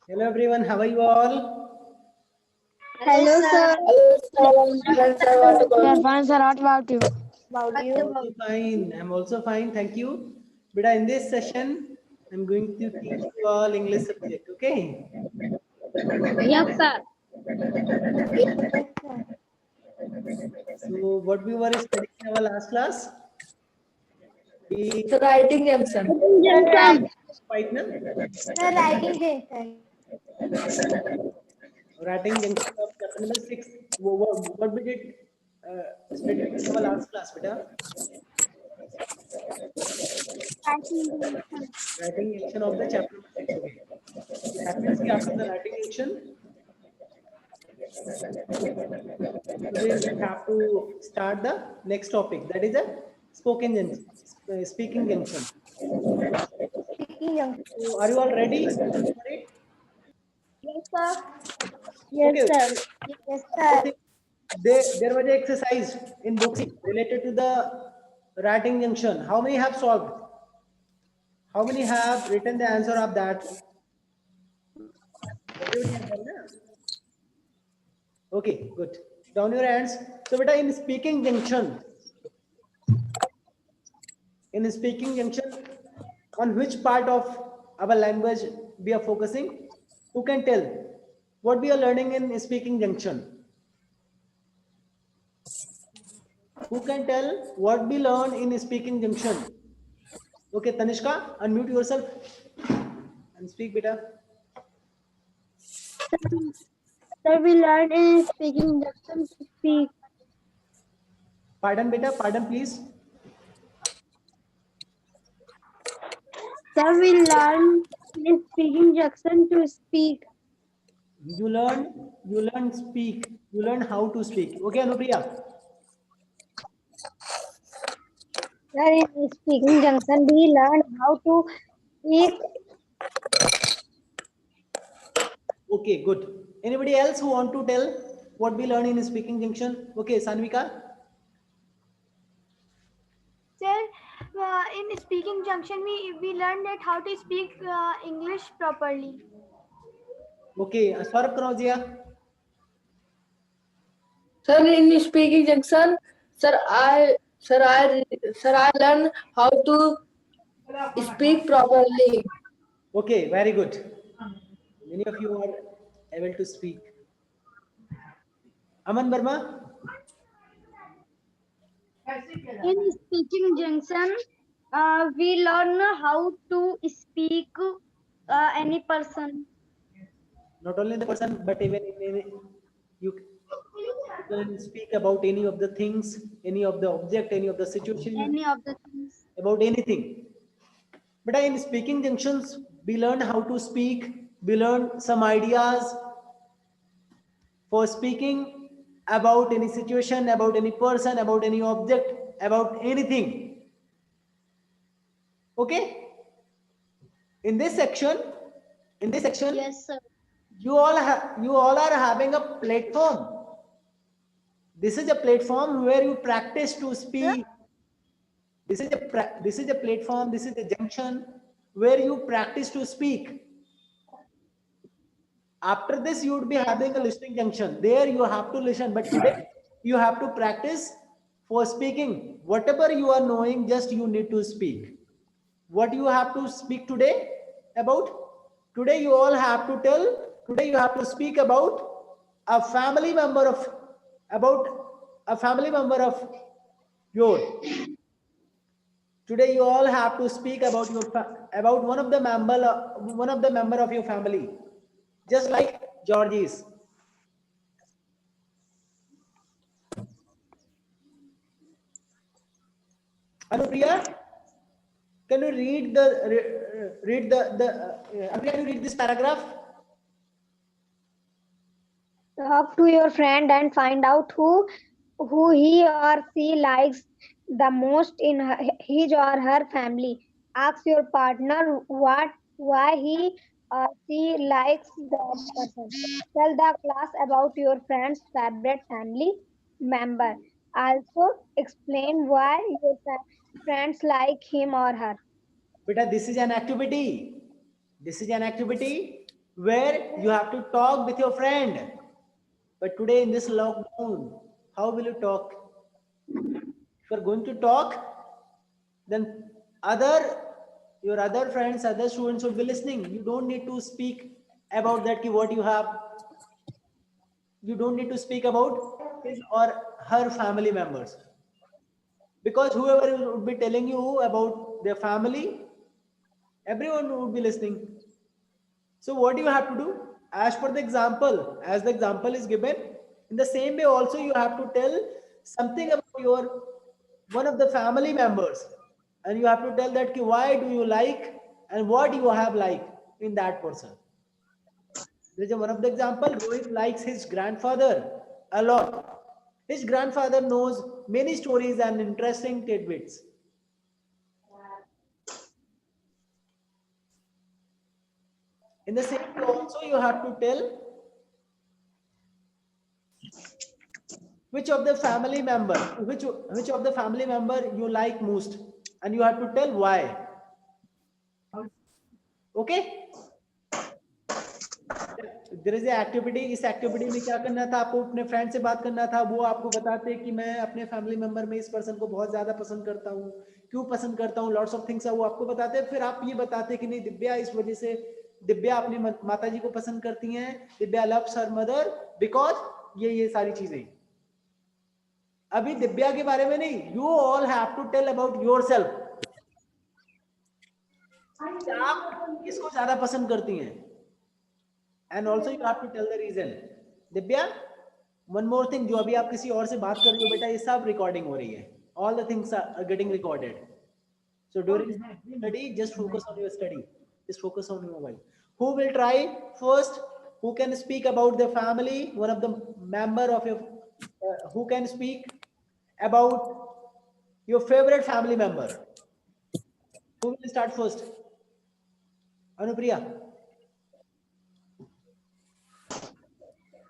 Hello everyone, how are you all? Hello, sir. Hello, sir. Sir, what We about are fine, sir. What about you? About I'm you? also fine. I'm also fine, thank you. But in this session, I'm going to teach you all English subject, okay? Yes, sir. So what we were studying in our last class? We the writing junction? Junction. fight na? Sir, writing junction. Writing junction of chapter number 6. What we did study in our last class, beta? Writing junction. Writing junction of the chapter number 6, okay. That means कि after the writing junction, today we have to start the next topic. That is a spoken junction, speaking junction. Speaking junction. So are you all ready for it? Yes, sir. Yes, Okay. sir. Yes, I sir. think there was an exercise in books related to the writing junction. How many have solved? How many have written the answer of that? Everybody has done that? Okay, good. Down your hands. So, beta, in speaking junction, on which part of our language we are focusing? Who can tell what we are learning in speaking junction? Who can tell what we learn in speaking junction? Okay, Tanishka, unmute yourself and speak, beta. Sir, we learned in speaking junction to speak. Pardon, beta. Pardon, please. Sir, we learned in speaking junction to speak. Speak. You learn how to speak. Okay, Anupriya. Sir, in speaking junction, we learned how to speak. Okay, good. Anybody else who want to tell what we learn in speaking junction? Okay, Sanvika. Sir, in speaking junction, we learned that how to speak English properly. Okay, Swarab Kanojia. Sir, in speaking junction, sir, I learn how to speak properly. Okay, very good. Many of you are able to speak. Aman Verma. In speaking junction, we learn how to speak any person. Not only the person, but even you, you can speak about any of the things, any of the object, any of the situation, Any of the things. about anything. But in speaking junctions, we learn how to speak. We learn some ideas for speaking about any situation, about any person, about any object, about anything. Okay? In this section, in this section, Yes, sir. you all are having a platform. This is a platform where you practice to Sir? speak. This is a platform. This is a junction where you practice to speak. After this, you would be Yes, having a sir. listening junction. There you have to listen, but today you have to practice for speaking. Whatever you are knowing, just you need to speak. What you have to speak today about? Today you all have to tell. Today you have to speak a family member of about a family member of your. Today you all have to speak about about one of the member of your family, just like Georgie's. Anupriya, can you read the Anupriya, can you read this paragraph? Talk to your friend and find out who he or she likes the most in his or her family. Ask your partner why he or she likes that person. Tell the class about your friend's favorite family member. Also explain why your friends like him or her. Beta, this is an activity. This is an activity. where you have to talk with your friend. But today in this lockdown, how will you talk? If you're going to talk, then other your other friends, other students will be listening. You don't need to speak about that ki what you have. You don't need to speak about his or her family members, because whoever would be telling you about their family, everyone would be listening. So what do you have to do? As per the example, as the example is given, in the same way also you have to tell something about your one of the family members, and you have to tell that ki why do you like and what you have like in that person. There is one of the example. Rohit likes his grandfather a lot. His grandfather knows many stories and interesting tidbits. In the same way also you have to tell which of the family member, which of the family member you like most, and you have to tell why. Okay, there is a activity. इस activity में क्या करना था आपको? अपने friend से बात करना था, वो आपको बताते कि मैं अपने फैमिली मेंबर में इस पर्सन को बहुत ज्यादा पसंद करता हूँ, क्यों पसंद करता हूँ, लॉट्स ऑफ थिंग्स है वो आपको बताते हैं। फिर आप ये बताते कि नहीं दिव्या इस वजह से, दिव्या अपनी माता जी को पसंद करती हैं, Divya loves her mother because ये सारी चीजें। अभी दिव्या के बारे में नहीं, you all have to tell about yourself, आप किसको ज्यादा पसंद करती हैं, and also you have to tell the reason. Divya, one more thing, जो अभी आप किसी और से बात कर रही हो बेटा, ये सब रिकॉर्डिंग हो रही है, all the things are getting recorded, so during study just focus on your study, just focus on your mobile. Who will try first? Who can speak about the family, one of the member of your who can speak about your favorite family member? Who will start first? Anupriya.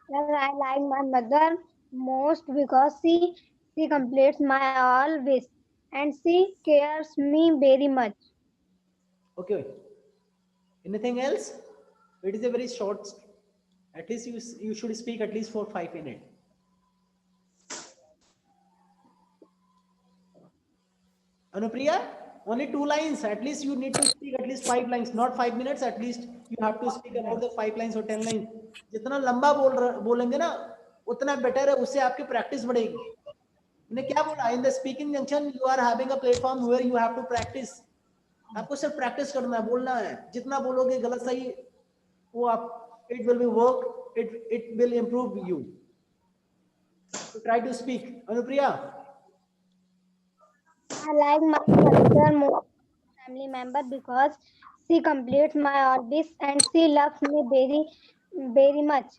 Well, I like my mother most because she completes my all wish and she cares me very much. Okay, anything else? It is a very short, at least you should speak at least for 5 minutes. Anupriya, only 2 lines. At least you need to speak at least 5 lines, not 5 minutes. At least you have to speak about the 5 lines or 10 lines. जितना लंबा बोलेंगे ना, उतना better है, उससे आपकी practice बढ़ेगी। मैंने क्या बोला? In the speaking junction you are having a platform where you have to practise. आपको सिर्फ प्रैक्टिस करना है, बोलना है। जितना बोलोगे गलत सही, वो आप, it will be work, it will improve you. So try to speak. Anupriya. I like my mother most family member because she completes my hobbies and she loves me very much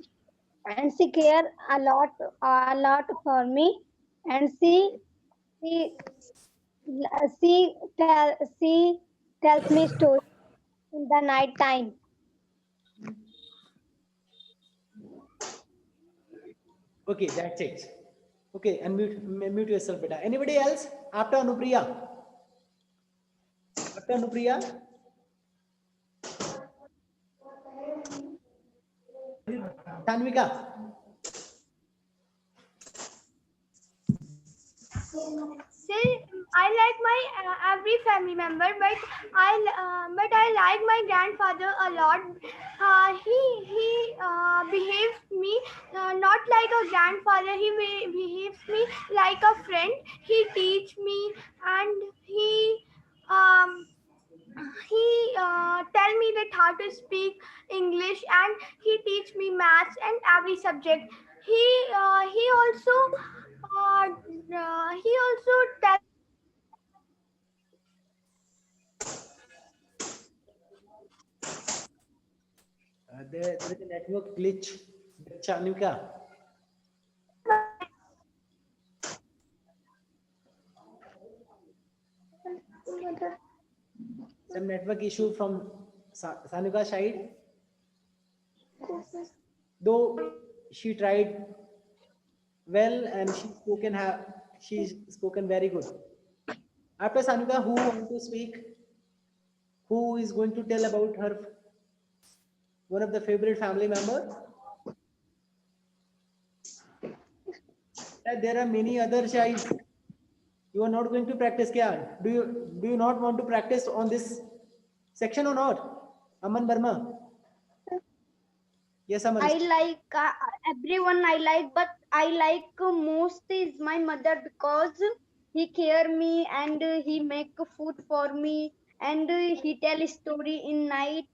and she cares a lot for me and she she tells me stories in the night time. Okay, that's it. Okay, and mute yourself, beta. Anybody else after Anupriya? After Anupriya, Tanvika. Still, I like my every family member, but I like my grandfather a lot. He behaves me not like a grandfather. He behaves me like a friend. He teach me, and um tell me that how to speak English, and he teach me maths and every subject. He also uh, he also tell There is a network glitch. Tanvika, some network issue from Sanuka side. Though she tried well and she's spoken very good. After Sanuka, who want to speak? Who is going to tell about her? One of the favorite family member. There are many other childs. You are not going to practice kya? Do you not want to practice on this section or not? Aman Burma. Yes, Aman. I like everyone I like, but I like most is my mother because he care me and he make food for me and he tell story in night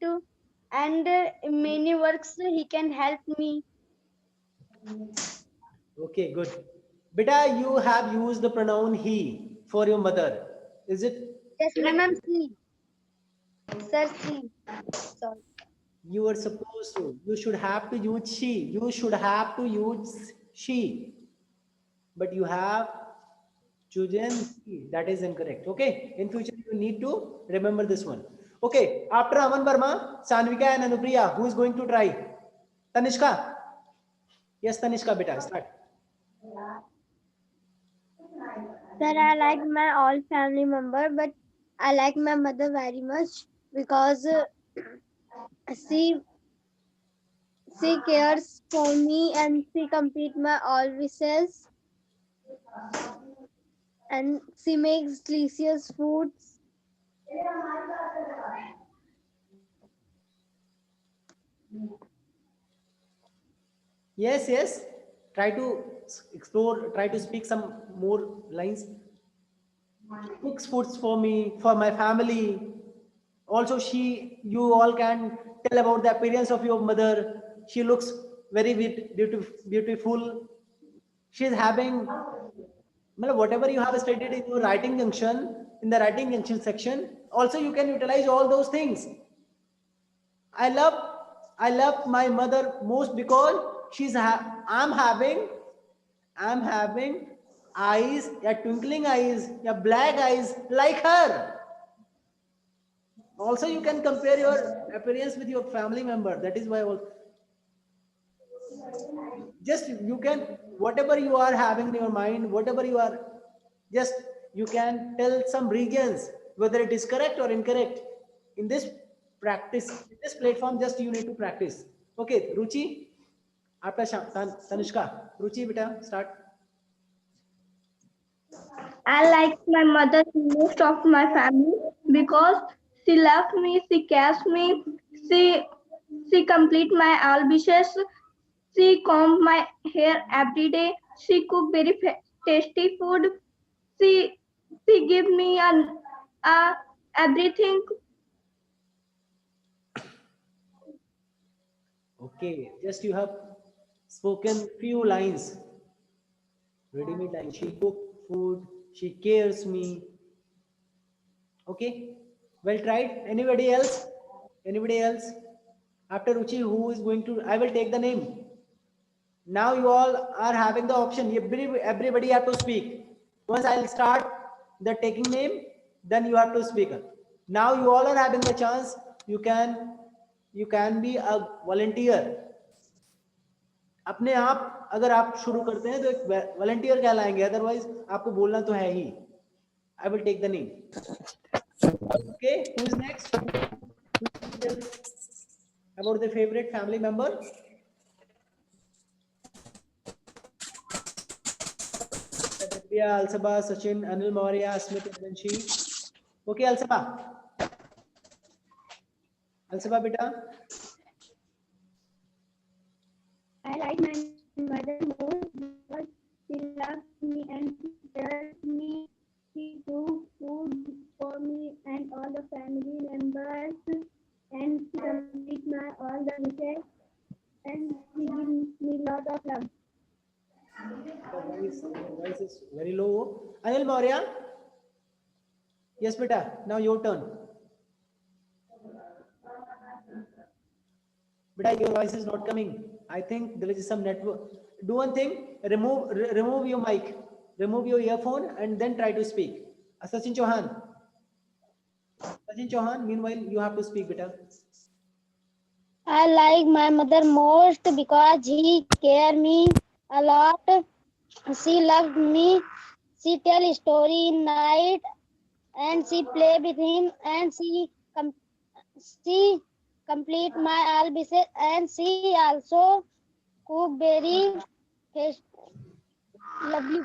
and many works he can help me. Okay, good. Beta, you have used the pronoun he for your mother. Is it Yes, correct? ma'am. See, sir, see. Sorry. You are supposed to. You should have to use she. You should have to use she. But you have chosen he. That is incorrect. Okay. In future, you need to remember this one. Okay. After Aman Verma, Sanvika and Anupriya, who is going to try? Tanishka. Yes, Tanishka, beta, start. Sir, I like my all family member, but I like my mother very much because she she cares for me and she complete my all wishes and she makes delicious foods. Yes, yes. Try to explore, try to speak some more lines. She cooks foods for me, for my family. Also, you all can tell about the appearance of your mother. She looks very beautiful. She's having, whatever you have studied in your writing junction, in the writing junction section, also you can utilize all those things. I love, I love my mother most because I'm having eyes, yeah, twinkling eyes, yeah, black eyes like her. Also, you can compare your appearance with your family member. That is why just you can whatever you are having in your mind, whatever you are, just you can tell some regions whether it is correct or incorrect. In this practice, in this platform, just you need to practice. Okay, Ruchi, after Tanishka, Ruchi, beta, start. I like my mother most of my family because she loves me, she cares me, she she complete my all wishes, she comb my hair every day, she cook very tasty food, she she give me a everything. Okay, just you have spoken few lines, ready-made lines. She cook food, she cares me. Okay, well tried. Anybody else? Anybody else? After Ruchi, who is going to? I will take the name. Now you all are having the option. Everybody have to speak. Once I'll start the taking name, then you have to speak. Now you all are having the chance. You can be a volunteer. अपने आप अगर आप शुरू करते हैं तो एक volunteer कहलाएंगे, अदरवाइज आपको बोलना तो है ही. I will take the name. Okay, who is next? Tell about the favorite family member. Divya, Alsaba, Sachin, Anil Maurya, Smith, Vanshi. Okay, Alsaba. Alsaba, beta. I like my mother most because she loves me and she cares me. She cooks food for me and all the family members and she completes my all the wishes and she gives me lot of love. Your voice is very low. Anil Maurya. Yes, beta. Now your turn. Beta, your voice is not coming. I think there is some network. Do one thing. Remove your mic. Remove your earphone and then try to speak. Sachin Chauhan. Sachin Chauhan. Meanwhile, you have to speak, beta. I like my mother most because he care me a lot. She loved me. She tell story in night and she play with him and she complete my all wishes, and she also cook very taste, lovely.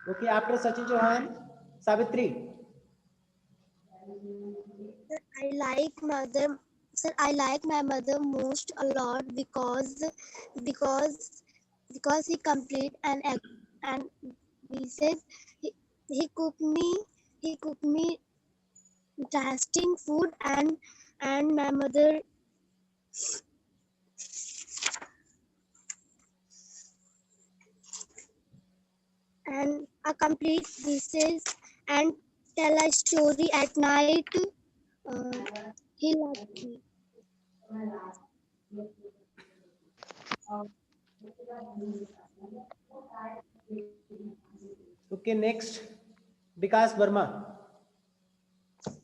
Okay, after Sachin Chauhan, Savitri. I like mother. Sir, I like my mother most a lot because because he complete and he says he cook me tasting food and my mother and a complete dishes and tell a story at night. Uh, he loves me. Okay, next, Vikas Verma.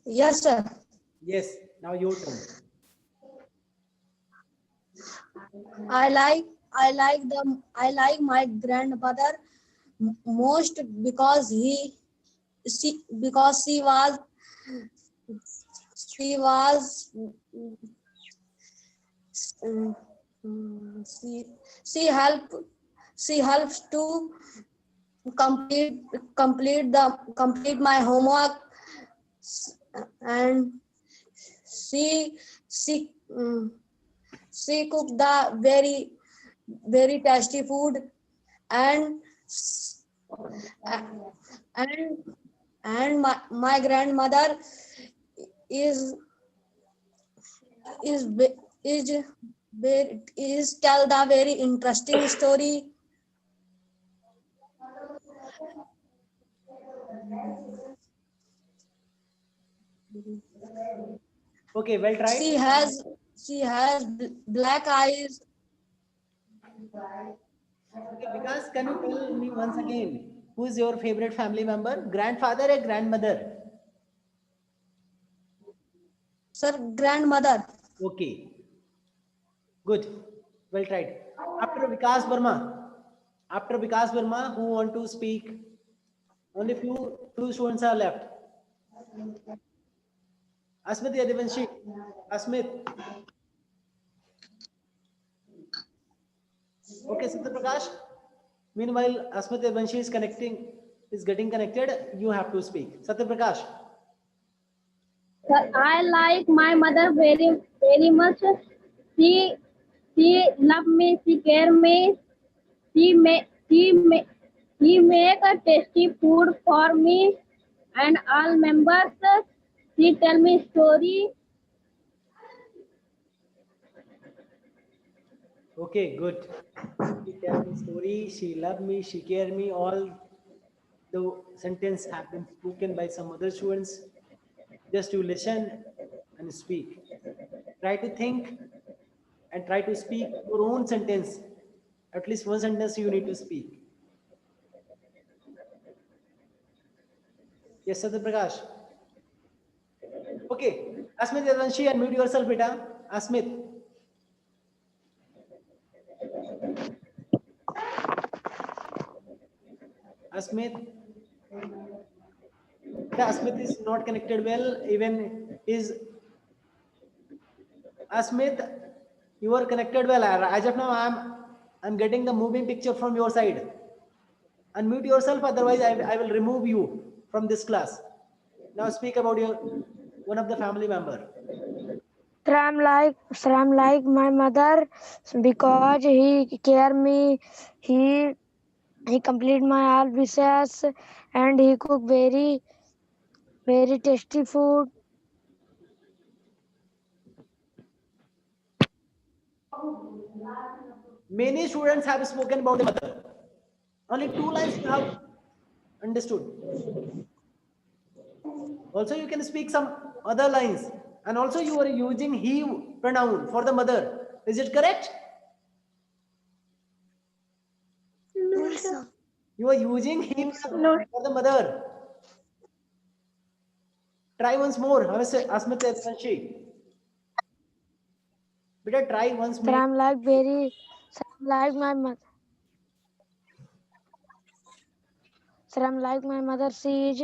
Yes, sir. Yes, now your turn. I like my grandmother most because she was um, she she help she helps to complete complete my homework, and she she um, she cook the very tasty food, and and my grandmother is is is is tell the very interesting story. Okay, well she tried. has she has black eyes. Okay, Vikas, can you tell me once again who is your favorite family member? Grandfather or grandmother? Sir, grandmother. Okay, good. Well tried. After Vikas Verma, who want to speak? Only few students are left. Asmit Yadavanshi. Asmit. Okay, Satya Prakash. Meanwhile, Asmit Yadavanshi is getting connected. You have to speak. Satya Prakash. Sir, I like my mother very much. She she love me, she care me, she make a tasty food for me and all members. She tell me story. Okay, good. She tell me story. She love me. She care me. All the sentence have been spoken by some other students. Just you listen and speak. Try to think and try to speak your own sentence. At least one sentence you need to speak. Yes, Satya Prakash. Okay. Asmit Yadvanshi, unmute yourself, beta. Asmit. Asmit. Beta, Asmit is not connected well. Even is Asmit, you are connected well. As of now, I'm getting the moving picture from your side. Unmute yourself, otherwise I will remove you from this class. Now speak about your one of the family member. Sir, I'm like my mother because he care me. He he complete my all wishes, and he cook very tasty food. Many students have spoken about the mother. Only two lines you have understood. Also, you can speak some other lines. And also, you are using he pronoun for the mother. Is it correct? No, sir. You are using he No, sir. pronoun for the mother. Try once more. Asmit Yadvanshi. Better try once Sir, more. I'm like my mother. Sir, I'm like my mother. She is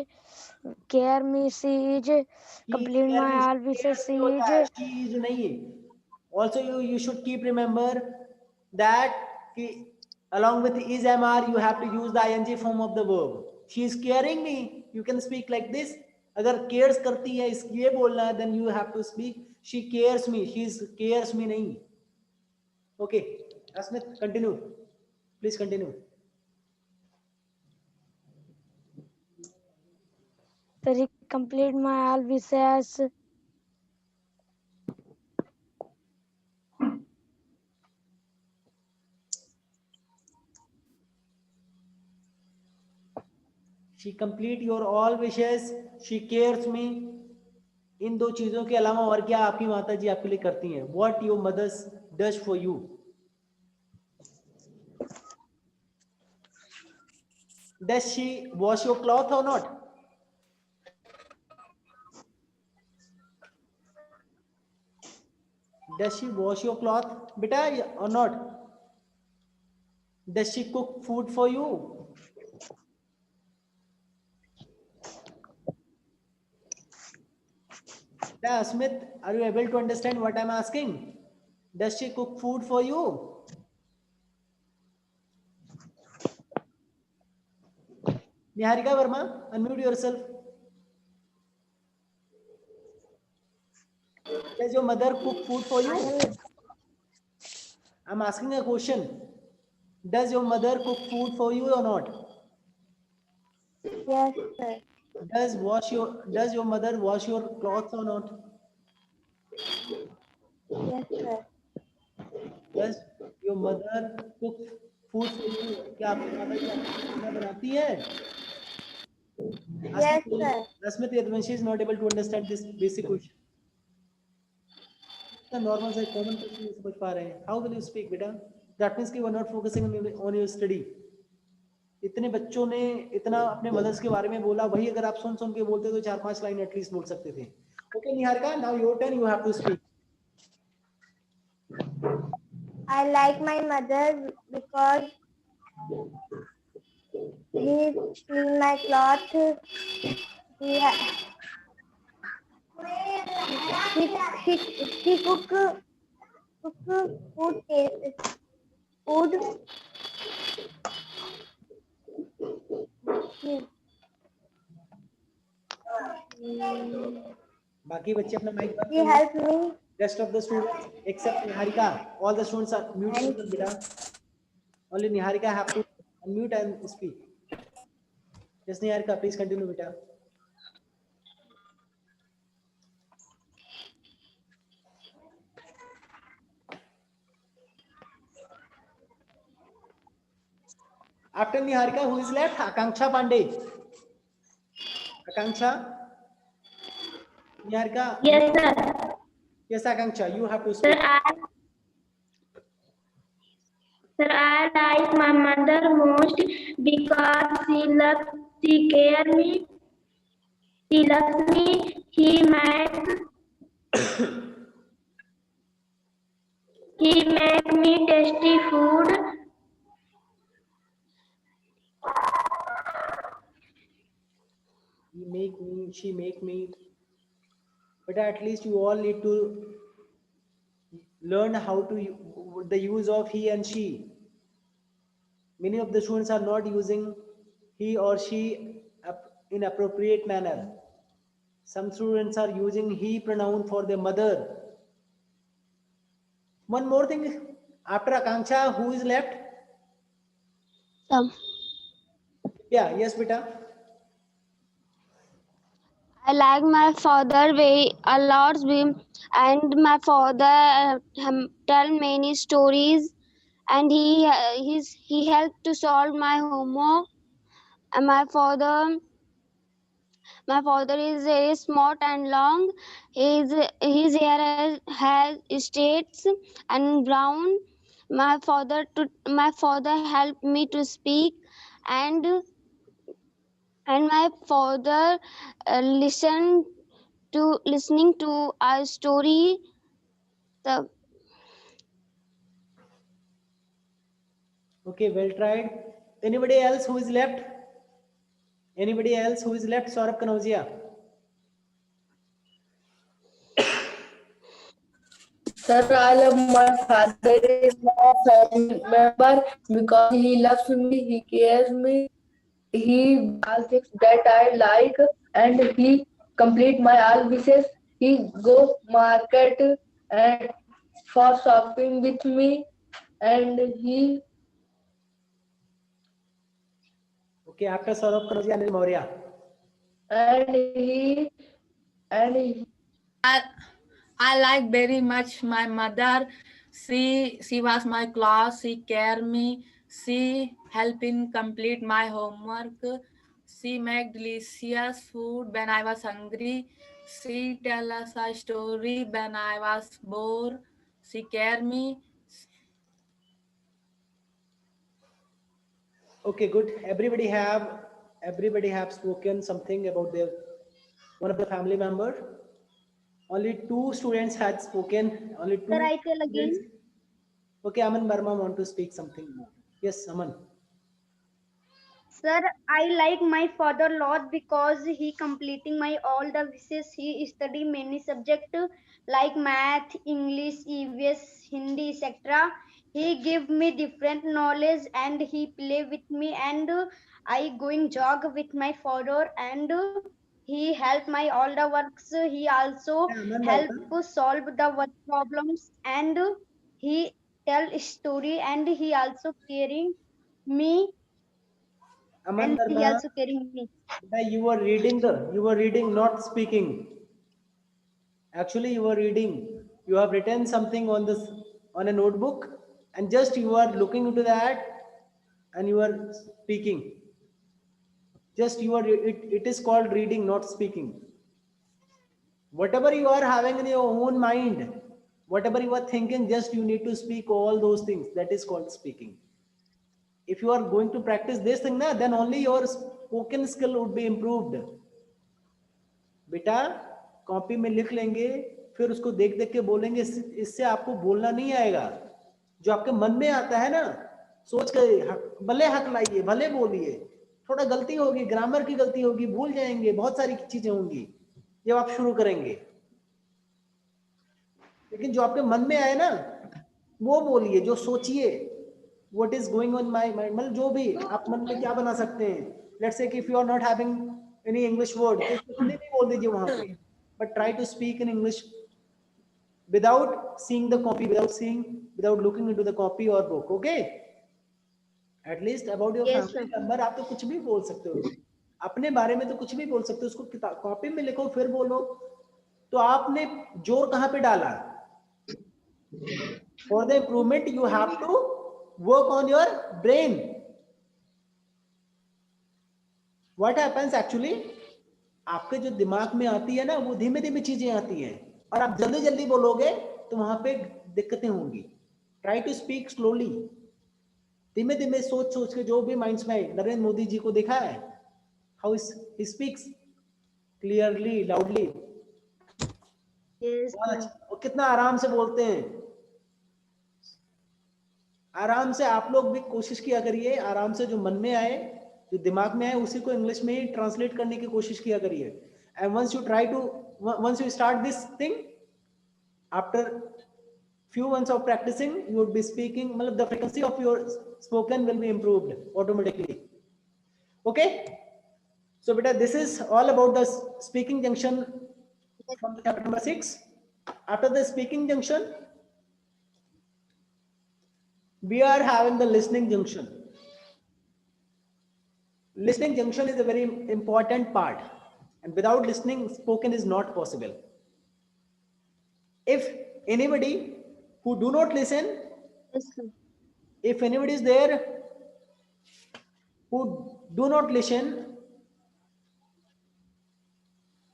care me, she is He complete care my me, all she wishes, cares me she होता है, is she is नहीं. Also you should keep remember that कि along with is mr you have to use the ing form of the verb. She is caring me, you can speak like this. अगर cares करती है इसलिए बोलना है, then you have to speak she cares me, she is cares me नहीं. Okay, Asmit, continue, please continue. very complete my all wishes. She complete your all wishes, she cares me. इन दो चीजों के अलावा और क्या आपकी माता जी आपके लिए करती हैं? What your mothers does for you? Does she wash your cloth or not? Does she wash your cloth, beta, or not? Does she cook food for you? Yeah, Smith, are you able to understand what I'm asking? Does she cook food for you? Niharika Verma, unmute yourself. Does your mother cook food for you? I'm asking a question. Does your mother cook food for you or not? Yes, sir. Does your mother wash your clothes or not? Yes, sir. Does your mother cook food for you? क्या आपकी माता जी आपके लिए खाना बनाती है? Yes, sir. Asmit Yadvanshi is not able to understand this basic question. इतना normal सा common question नहीं समझ पा रहे हैं. How will you speak, बेटा? That means कि you are not focusing on your study. इतने बच्चों ने इतना अपने मदर्स के बारे में बोला, वही अगर आप सुन के बोलते तो 4-5 लाइन एटलीस्ट बोल सकते थे. Okay, Niharika, now your turn. You have to speak. I like my mother because he clean my cloth. He he cook food food. बाकी बच्चे अपना माइक बंद He करिए. helped me Rest of the students except Niharika, all the students are mute and yourself, beta. Only Niharika have to unmute and speak. Yes, Niharika, please continue, beta. After Niharika, who is left? Akanksha Pandey. Akanksha? Niharika? yes, sir. Yes, Akanksha, you have to Sir, speak. I like my mother most because she care me, she loves me, he make me tasty food. She make me. But at least you all need to learn how to the use of he and she. Many of the students are not using he or she in appropriate manner. Some students are using he pronoun for their mother. One more thing, after Akanksha, who is left? Some. Yeah, yes, beta. I like my father way a lot, and my father tell many stories, and he helped to solve my homework. And my father is very smart and long. His hair has straights and brown. My father helped me to speak, and my father listening to our story. The Okay, well tried. Anybody else who is left? Anybody else who is left? Saurabh Kanauzia. Sir, I love my father is my family member because he loves me, he cares me, he all things that I like, and he complete my all wishes. He go market and for shopping with me, and he Okay, after Saurabh Kanauzia, Anil Maurya. and he and he, I like very much my mother. She was my class. She care me. She help in complete my homework. She make delicious food when I was hungry. She tell us a story when I was bored. She care me. Okay, good. Everybody have spoken something about their one of the family member. Only two students had spoken. Only Sir, two I tell students. again. Okay, Aman Verma want to speak something more. Yes, Aman. Sir, I like my father lot because he completing my all the wishes. He study many subject like math, English, EVS, Hindi, etc. He give me different knowledge and he play with me and I going jog with my father and he help my all the works. He also Yeah, Aman help Verma. solve the work problems and he tell story and he also caring me Aman and he Verma. also caring me. You were reading, not speaking. Actually, you were reading. You have written something on this on a notebook, and just you are looking into that, and you are speaking. Just you are. It is called reading, not speaking. Whatever you are having in your own mind, whatever you are thinking, just you need to speak all those things. That is called speaking. If you are going to practice this thing, na, then only your spoken skill would be improved. बेटा copy में लिख लेंगे, फिर उसको देख देख के बोलेंगे, इससे आपको बोलना नहीं आएगा। जो आपके मन में आता है ना, सोच के भले हक लाइए, भले बोलिए, थोड़ा गलती होगी, ग्रामर की गलती होगी, भूल जाएंगे, बहुत सारी चीजें होंगी जब आप शुरू करेंगे, लेकिन जो आपके मन में आए ना वो बोलिए, जो सोचिए, what is going on my mind, मतलब जो भी आप मन में क्या बना सकते हैं। Let's say if you are not having any English word, तो उसको हिंदी में बोल दीजिए वहां पे, but try to speak in English without seeing the copy, without looking into the copy or book. Okay, at least about your Yes, family sir. member आप तो कुछ भी बोल सकते हो, अपने बारे में तो कुछ भी बोल सकते हो, उसको कॉपी में लिखो फिर बोलो। तो आपने जोर कहाँ पे डाला? For the improvement you have to work on your brain. What happens actually, आपके जो दिमाग में आती है ना वो धीमे धीमे चीजें आती हैं, और आप जल्दी जल्दी बोलोगे तो वहां पे दिक्कतें होंगी। ट्राई टू स्पीक स्लोली, धीमे धीमे सोच सोच के, जो भी माइंड्स में। नरेंद्र मोदी जी को देखा है, how he speaks clearly, loudly, Yes, बहुत sir. अच्छा, वो कितना आराम से बोलते हैं। आराम से आप लोग भी कोशिश किया करिए, आराम से जो मन में आए, जो दिमाग में आए, उसी को इंग्लिश में ही ट्रांसलेट करने की कोशिश किया करिए। And once you start this thing, after few months of practicing, you would be speaking, मतलब the frequency of your spoken will be improved automatically. Okay, so beta, this is all about the speaking junction from the chapter number 6. After the speaking junction, we are having the listening junction. Listening junction is a very important part, and without listening, spoken is not possible. If anybody who do not listen, Yes, sir. if anybody is there who do not listen,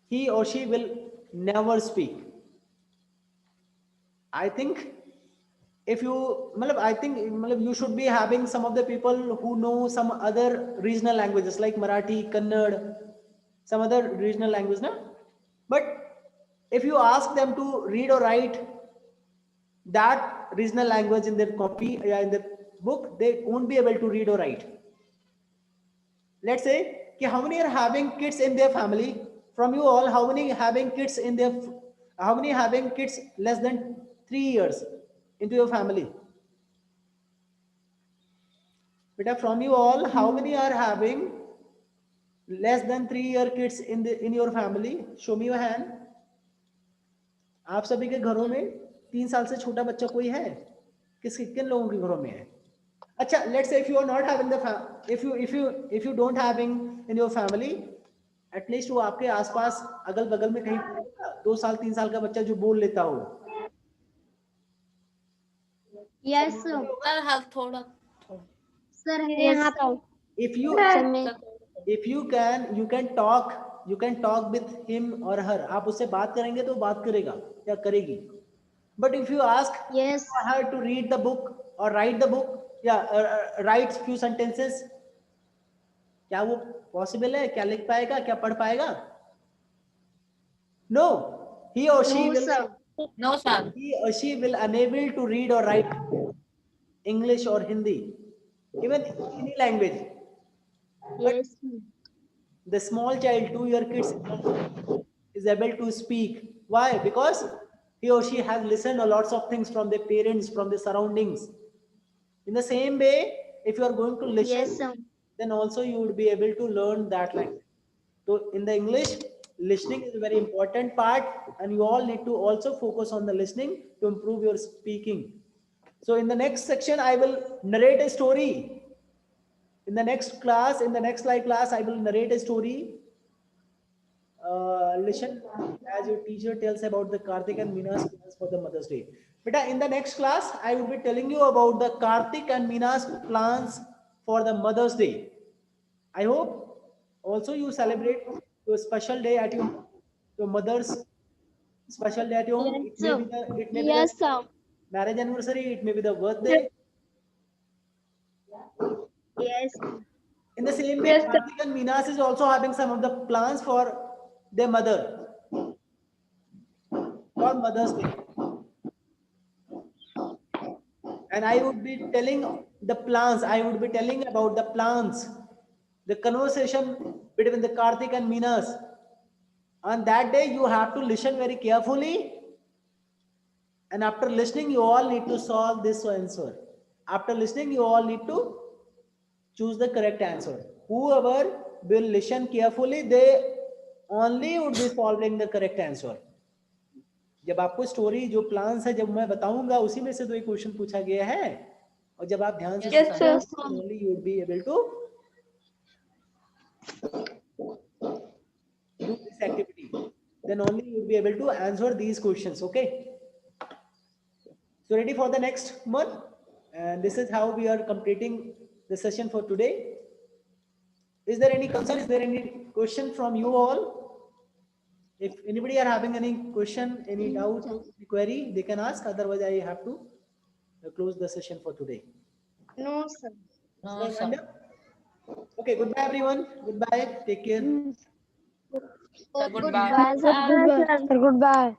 he or she will never speak. I think if you, I think you should be having some of the people who know some other regional languages like Marathi, Kannada, some other regional language, na? But if you ask them to read or write that regional language in their copy, in their book, they won't be able to read or write. Let's say how many are having kids in their family? From you all, how many having kids in their, how many having kids less than 3 years into your family? Beta, from you all, how many are having less than 3 year kids in your family? Show me your hand. आप सभी के घरों में 3 साल से छोटा बच्चा कोई है? किन लोगों के घरों में है? अच्छा, let's say if you are not having if you don't having in your family, at least वो आपके आसपास अगल बगल में कहीं 2 साल 3 साल का बच्चा जो बोल लेता हो. Yes, sir. सर हर थोड़ा Sir, Yes, यहाँ sir. If you you can talk with him or her. आप उससे बात करेंगे तो बात करेगा या करेगी. But if you ask yes, her to read the book or write the book, write few sentences, क्या वो possible है? क्या लिख पाएगा? क्या पढ़ पाएगा? No, he or she no, will sir. No sir he or she will unable to read or write English or Hindi, even any language. But Yes, the small child, 2 year kids, is able to speak. Why? Because he or she has listened a lots of things from their parents, from the surroundings. In the same way, if you are going to listen, yes, sir. then also you would be able to learn that language. So in the English, listening is a very important part, and you all need to also focus on the listening to improve your speaking. So in the next section, I will narrate a story. In the next class, in the next live class, I will narrate a story. Listen as your teacher tells about the Karthik and Meena's plans for the Mother's Day. Beta, in the next class, I will be telling you about the Karthik and Meena's plans for the Mother's Day. I hope also you celebrate your special day at your mother's special day at your home. Yes, It may sir. be the Yes, sir. marriage anniversary, it may be the birthday. Yes, In the same way, Yes, sir. Karthik and Meenas is also having some of the plans for their mother for Mother's Day. And I would be telling the plans, I would be telling about the plans, the conversation between the Karthik and Meenas. On that day, you have to listen very carefully. And after listening, you all need to solve this answer. After listening, you all need to choose the correct answer. Whoever will listen carefully, they only would be solving the correct answer. जब आपको story जो plans है जब मैं बताऊंगा उसी में से तो एक क्वेश्चन पूछा गया है और जब आप ध्यान से Yes, sir. only you would be able to do this activity, then only you will be able to answer these questions. Okay, so ready for the next one, and this is how we are completing the session for today. Is there any concern? Is there any question from you all? If anybody are having any question, any doubt, any query, they can ask. Otherwise, I have to close the session for today. no, sir. No So, sir okay, goodbye everyone. Goodbye. Take care. Sir good Goodbye. Bye Bye, sir. Goodbye, sir. Goodbye.